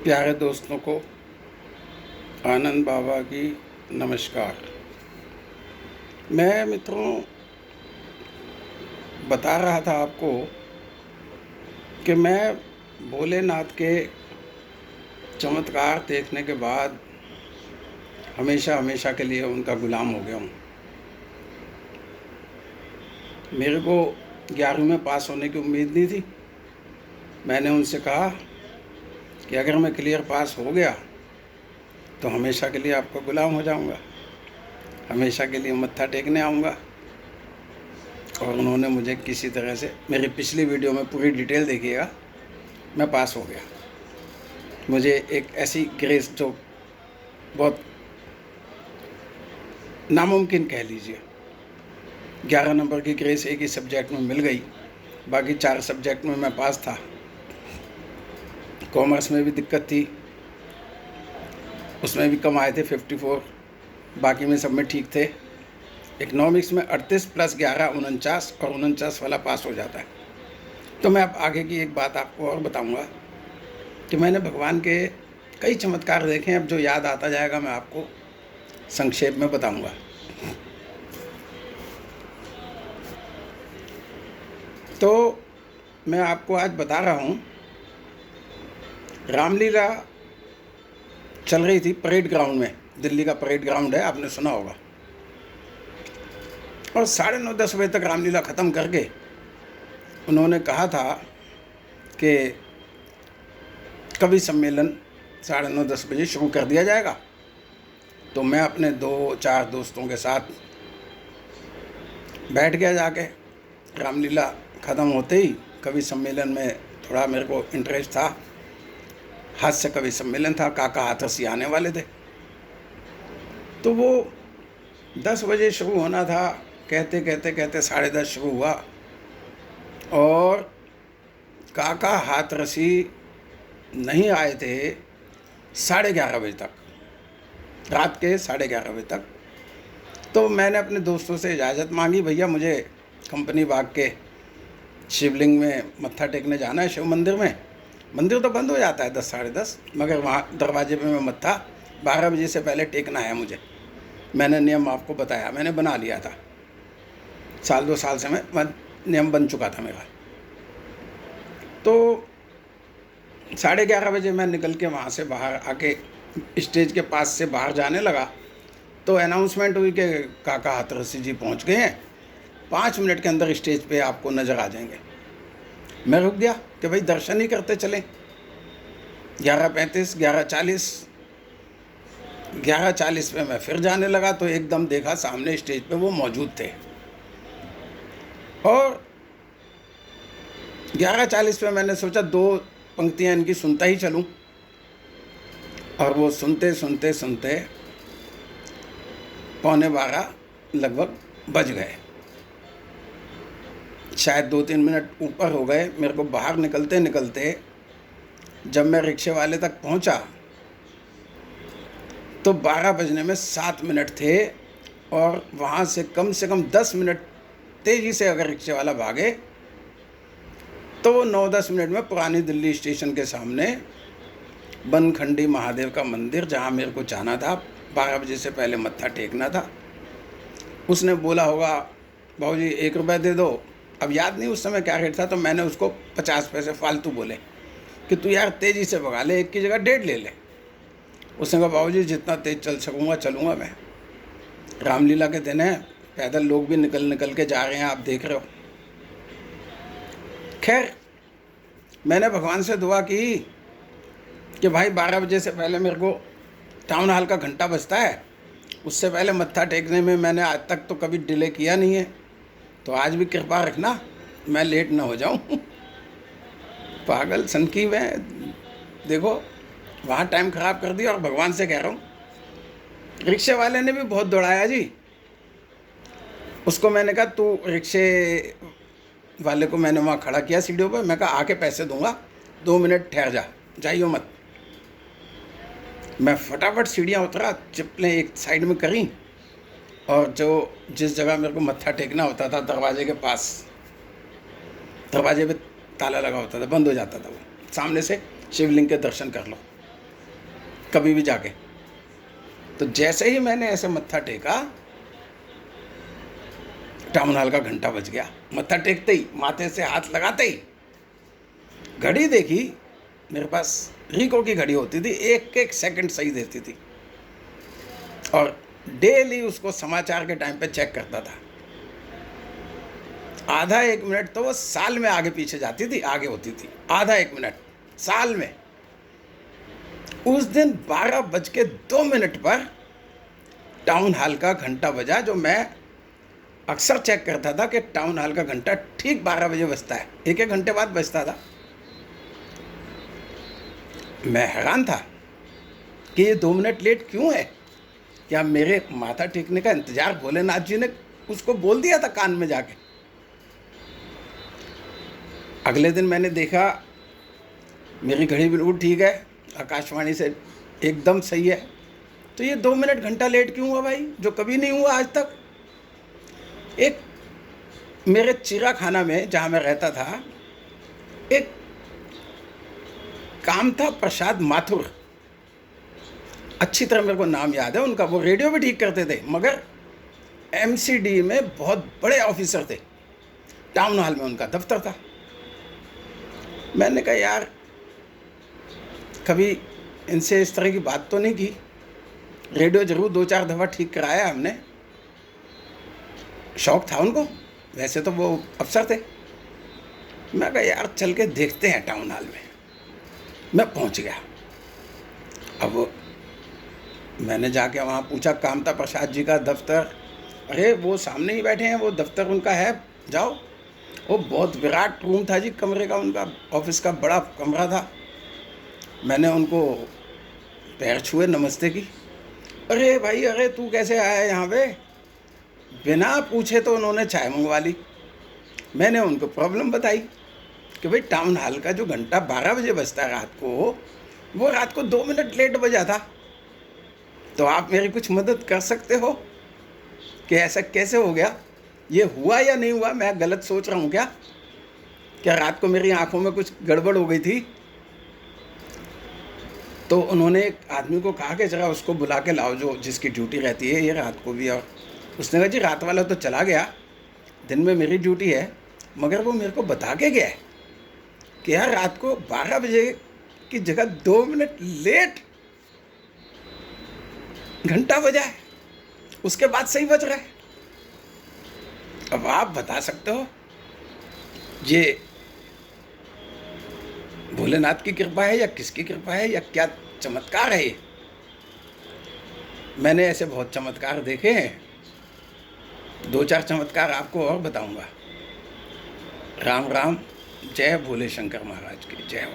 प्यारे दोस्तों को आनंद बाबा की नमस्कार। मैं मित्रों बता रहा था आपको कि मैं भोलेनाथ के चमत्कार देखने के बाद हमेशा हमेशा के लिए उनका गुलाम हो गया हूँ। मेरे को 11वीं में पास होने की उम्मीद नहीं थी। मैंने उनसे कहा कि अगर मैं क्लियर पास हो गया तो हमेशा के लिए आपका गुलाम हो जाऊंगा, हमेशा के लिए मत्था टेकने आऊँगा। और उन्होंने मुझे किसी तरह से, मेरी पिछली वीडियो में पूरी डिटेल देखिएगा, मैं पास हो गया। मुझे एक ऐसी ग्रेस जो बहुत नामुमकिन कह लीजिए, 11 नंबर की ग्रेस एक ही सब्जेक्ट में मिल गई। बाकी 4 सब्जेक्ट में मैं पास था। कॉमर्स में भी दिक्कत थी, उसमें भी कम आए थे 54, बाकी में सब में ठीक थे। इकनॉमिक्स में 38 + 11 49, और 49 वाला पास हो जाता है। तो मैं अब आगे की एक बात आपको और बताऊंगा कि मैंने भगवान के कई चमत्कार देखे हैं। अब जो याद आता जाएगा मैं आपको संक्षेप में बताऊंगा। तो मैं आपको आज बता रहा हूँ, रामलीला चल रही थी परेड ग्राउंड में। दिल्ली का परेड ग्राउंड है, आपने सुना होगा। और 9:30-10 बजे तक रामलीला ख़त्म करके उन्होंने कहा था कि कवि सम्मेलन 9:30-10 बजे शुरू कर दिया जाएगा। तो मैं अपने 2-4 दोस्तों के साथ बैठ गया जाके। रामलीला ख़त्म होते ही कवि सम्मेलन में थोड़ा मेरे को इंटरेस्ट था। हास्य कवि सम्मेलन था, काका हाथरसी आने वाले थे। तो वो 10 बजे शुरू होना था, कहते कहते कहते 10:30 शुरू हुआ। और काका हाथरसी नहीं आए थे 11:30 बजे तक, रात के 11:30 बजे तक। तो मैंने अपने दोस्तों से इजाज़त मांगी, भैया मुझे कंपनी बाग के शिवलिंग में मत्था टेकने जाना है, शिव मंदिर में। मंदिर तो बंद हो जाता है 10-10:30, मगर वहाँ दरवाजे पे मैं मत्था 12 बजे से पहले टेकना है मुझे। मैंने नियम आपको बताया, मैंने बना लिया था। 1-2 साल से मैं नियम बन चुका था मेरा। तो 11:30 बजे मैं निकल के वहाँ से बाहर आके स्टेज के पास से बाहर जाने लगा तो अनाउंसमेंट हुई कि काका हाथरसी जी पहुँच गए हैं, 5 मिनट के अंदर स्टेज पे आपको नज़र आ जाएंगे। मैं रुक गया कि भाई दर्शन ही करते चलें। 11:35, 11:40 पे मैं फिर जाने लगा तो एकदम देखा सामने स्टेज पे वो मौजूद थे। और 11:40 पे मैंने सोचा 2 पंक्तियाँ इनकी सुनता ही चलूँ। और वो सुनते सुनते सुनते 11:15 लगभग बज गए। शायद 2-3 मिनट ऊपर हो गए। मेरे को बाहर निकलते निकलते जब मैं रिक्शे वाले तक पहुंचा तो 12 बजने में 7 मिनट थे। और वहाँ से कम 10 मिनट तेज़ी से अगर रिक्शे वाला भागे तो वो 9-10 मिनट में पुरानी दिल्ली स्टेशन के सामने बनखंडी महादेव का मंदिर, जहाँ मेरे को जाना था, 12 बजे से पहले मत्था टेकना था। उसने बोला होगा, भाऊजी 1 रुपये दे दो। अब याद नहीं उस समय क्या रेट था, तो मैंने उसको 50 पैसे फालतू बोले कि तू यार तेज़ी से भगा ले, 1 की जगह 1.5 ले ले। उसने कहा बाबूजी जितना तेज़ चल सकूँगा चलूँगा मैं। रामलीला के दिन है, पैदल लोग भी निकल के जा रहे हैं, आप देख रहे हो। खैर मैंने भगवान से दुआ की कि भाई 12 बजे से पहले मेरे को टाउन हॉल का घंटा बजता है, उससे पहले मत्था टेकने में मैंने आज तक तो कभी डिले किया नहीं है, तो आज भी कृपा रखना मैं लेट ना हो जाऊं। पागल सनकी में देखो वहाँ टाइम ख़राब कर दिया। और भगवान से कह रहा हूँ, रिक्शे वाले ने भी बहुत दौड़ाया जी। उसको मैंने कहा तू, रिक्शे वाले को मैंने वहाँ खड़ा किया सीढ़ियों पर, मैं कहा आके पैसे दूंगा, 2 मिनट ठहर जा, जाइयो मत। मैं फटाफट सीढ़ियाँ उतरा, चप्पलें एक साइड में करी, और जिस जगह मेरे को मत्था टेकना होता था दरवाजे के पास, दरवाजे पे ताला लगा होता था, बंद हो जाता था वो, सामने से शिवलिंग के दर्शन कर लो। कभी भी जाके। तो जैसे ही मैंने ऐसे मत्था टेका, टाउन हॉल का घंटा बज गया। मत्था टेकते ही, माथे से हाथ लगाते ही घड़ी देखी। मेरे पास रिको की घड़ी होती थी, एक एक सेकंड सही देती थी, और डेली उसको समाचार के टाइम पे चेक करता था। आधा एक मिनट तो वो साल में आगे पीछे जाती थी, आगे होती थी। आधा एक मिनट साल में। उस दिन 12:02 पर टाउन हॉल का घंटा बजा, जो मैं अक्सर चेक करता था कि टाउन हॉल का घंटा ठीक 12 बजे बजता है, एक एक घंटे बाद बजता था। मैं हैरान था कि ये 2 मिनट लेट क्यों है। क्या मेरे माथा टेकने का इंतजार भोलेनाथ जी ने उसको बोल दिया था कान में जाके? अगले दिन मैंने देखा मेरी घड़ी बिल्कुल ठीक है, आकाशवाणी से एकदम सही है। तो ये 2 मिनट घंटा लेट क्यों हुआ भाई, जो कभी नहीं हुआ आज तक? एक मेरे चिड़ियाखाना में जहाँ मैं रहता था, एक काम था प्रसाद माथुर, अच्छी तरह मेरे को नाम याद है उनका। वो रेडियो भी ठीक करते थे, मगर एमसीडी में बहुत बड़े ऑफिसर थे। टाउन हॉल में उनका दफ्तर था। मैंने कहा यार, कभी इनसे इस तरह की बात तो नहीं की। रेडियो जरूर 2-4 दफ़ा ठीक कराया हमने, शौक था उनको, वैसे तो वो अफसर थे। मैं कहा यार चल के देखते हैं टाउन हॉल में। मैं पहुंच गया। अब मैंने जाके वहाँ पूछा, कामता प्रसाद जी का दफ्तर। अरे वो सामने ही बैठे हैं, वो दफ्तर उनका है, जाओ। वो बहुत विराट रूम था जी, कमरे का उनका, ऑफिस का बड़ा कमरा था। मैंने उनको पैर छुए, नमस्ते की। अरे भाई, अरे तू कैसे आया यहाँ पे? बिना पूछे तो उन्होंने चाय मंगवा ली। मैंने उनको प्रॉब्लम बताई कि भाई टाउन हॉल का जो घंटा 12 बजे बजता है रात को, वो रात को 2 मिनट लेट बजा था। तो आप मेरी कुछ मदद कर सकते हो कि ऐसा कैसे हो गया? ये हुआ या नहीं हुआ? मैं गलत सोच रहा हूँ क्या? क्या रात को मेरी आंखों में कुछ गड़बड़ हो गई थी? तो उन्होंने एक आदमी को कहा कि जरा उसको बुला के लाओ, जो जिसकी ड्यूटी रहती है ये रात को भी। और उसने कहा जी रात वाला तो चला गया, दिन में मेरी ड्यूटी है। मगर वो मेरे को बता के गया है कि यार रात को 12 बजे की जगह 2 मिनट लेट घंटा बजा है, उसके बाद सही बज रहा है। अब आप बता सकते हो ये भोलेनाथ की कृपा है या किसकी कृपा है, या क्या चमत्कार है ये? मैंने ऐसे बहुत चमत्कार देखे हैं, 2-4 चमत्कार आपको और बताऊंगा। राम राम, जय भोले शंकर महाराज की जय हो।